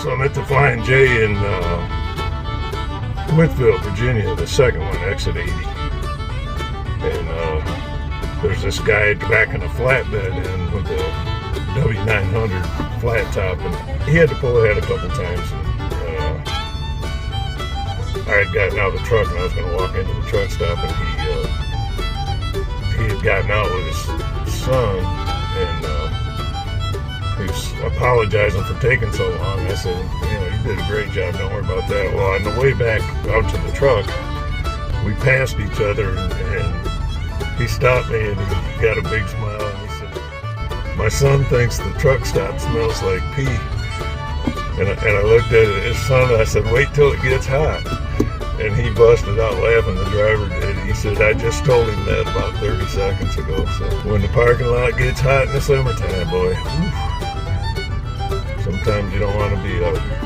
So I'm at the Flying J in Winfield, Virginia, the second one, exit 80. And there's this guy backing a flatbed in with a W900 flat top, and he had to pull ahead a couple times. I had gotten out of the truck and I was going to walk into the truck stop, and he had gotten out with his son, and he was apologizing for taking so long. I said, you did a great job, don't worry about that. Well, on the way back out to the truck, we passed each other, and he stopped me and he got a big smile, and he said, "My son thinks the truck stop smells like pee." And I looked at his son and I said, "Wait till it gets hot." And he busted out laughing, the driver did. He said, "I just told him that about 30 seconds ago." So when the parking lot gets hot in the summertime, boy, sometimes you don't want to be out here.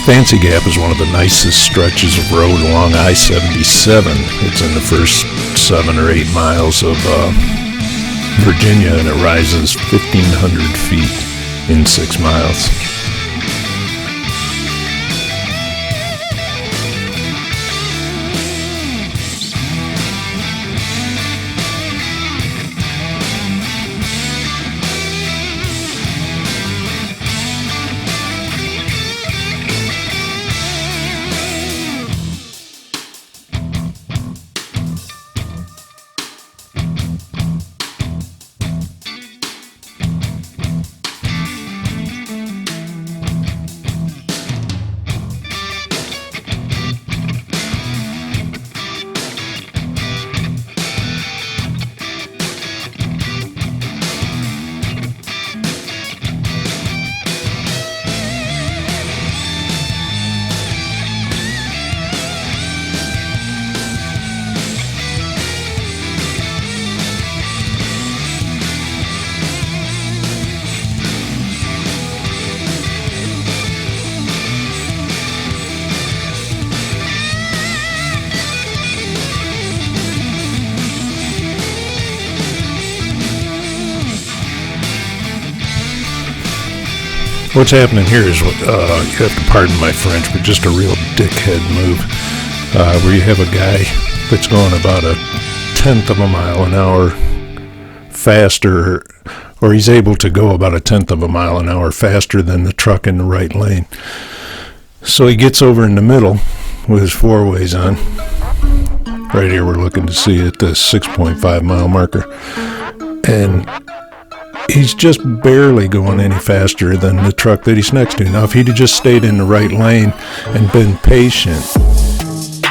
Fancy Gap is one of the nicest stretches of road along I-77. It's in the first 7 or 8 miles of Virginia, and it rises 1,500 feet in 6 miles. What's happening here is, you have to pardon my French, but just a real dickhead move, where you have a guy that's going about 1/10 of a mile an hour faster, or he's able to go about 1/10 of a mile an hour faster than the truck in the right lane. So he gets over in the middle with his 4-ways on. Right here we're looking to see at the 6.5 mile marker. And he's just barely going any faster than the truck that he's next to. Now, if he'd have just stayed in the right lane and been patient,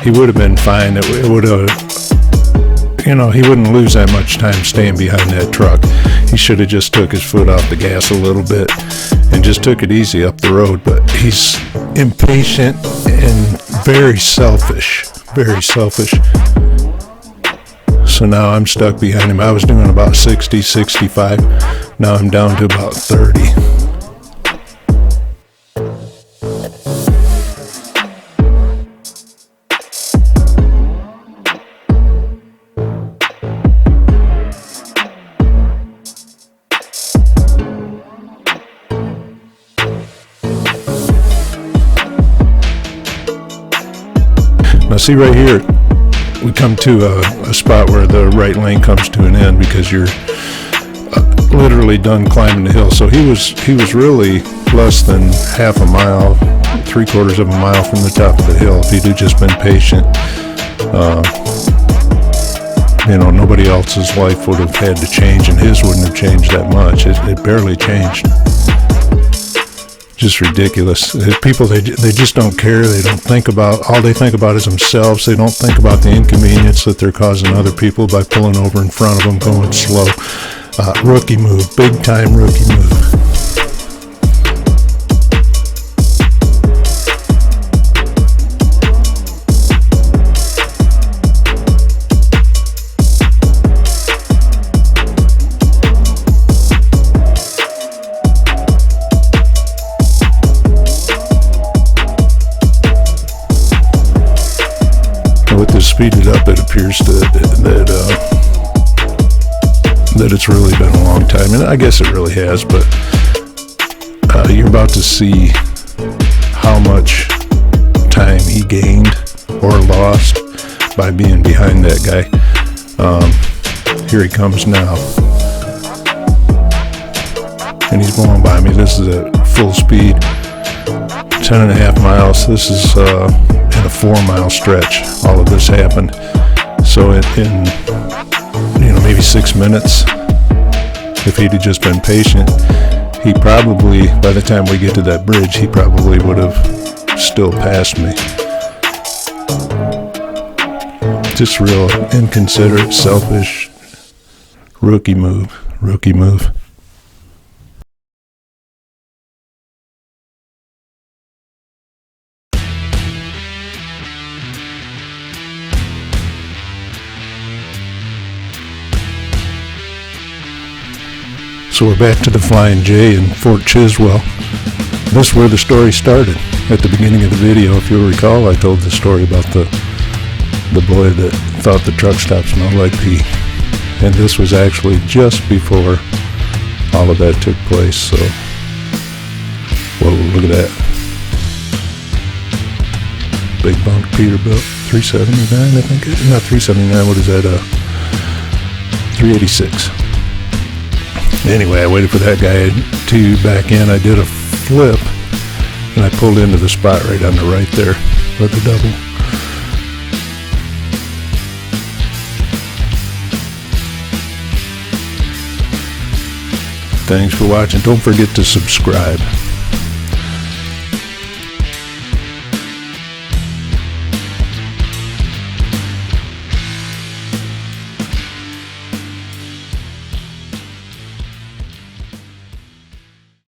he would have been fine. It would have, he wouldn't lose that much time staying behind that truck. He should have just took his foot off the gas a little bit and just took it easy up the road. But he's impatient and very selfish, very selfish. So now I'm stuck behind him. I was doing about 60, 65. Now I'm down to about 30. Now see right here, we come to a spot where the right lane comes to an end because you're literally done climbing the hill. So he was really less than half a mile, 3/4 of a mile from the top of the hill. If he'd just been patient, nobody else's life would have had to change, and his wouldn't have changed that much. It barely changed. Just ridiculous. People, they just don't care. They don't think about, all they think about is themselves. They don't think about the inconvenience that they're causing other people by pulling over in front of them, going slow. Rookie move, big time rookie move. With this speeded up, it appears that it's really been a long time, and I guess it really has, but you're about to see how much time he gained or lost by being behind that guy. Here he comes now, and he's going by me. This is at full speed, 10.5 miles. This is in a 4-mile stretch. All of this happened. So in maybe 6 minutes, if he'd have just been patient, he probably, by the time we get to that bridge, he probably would have still passed me. Just real inconsiderate, selfish, rookie move. So we're back to the Flying J in Fort Chiswell. This is where the story started. At the beginning of the video, if you'll recall, I told the story about the boy that thought the truck stop smelled like pee. And this was actually just before all of that took place. So, whoa, look at that. Big bunk Peterbilt, 379, I think. Not 379, what is that? 386. Anyway, I waited for that guy to back in. I did a flip, and I pulled into the spot right on the right there for the double. Thanks for watching. Don't forget to subscribe.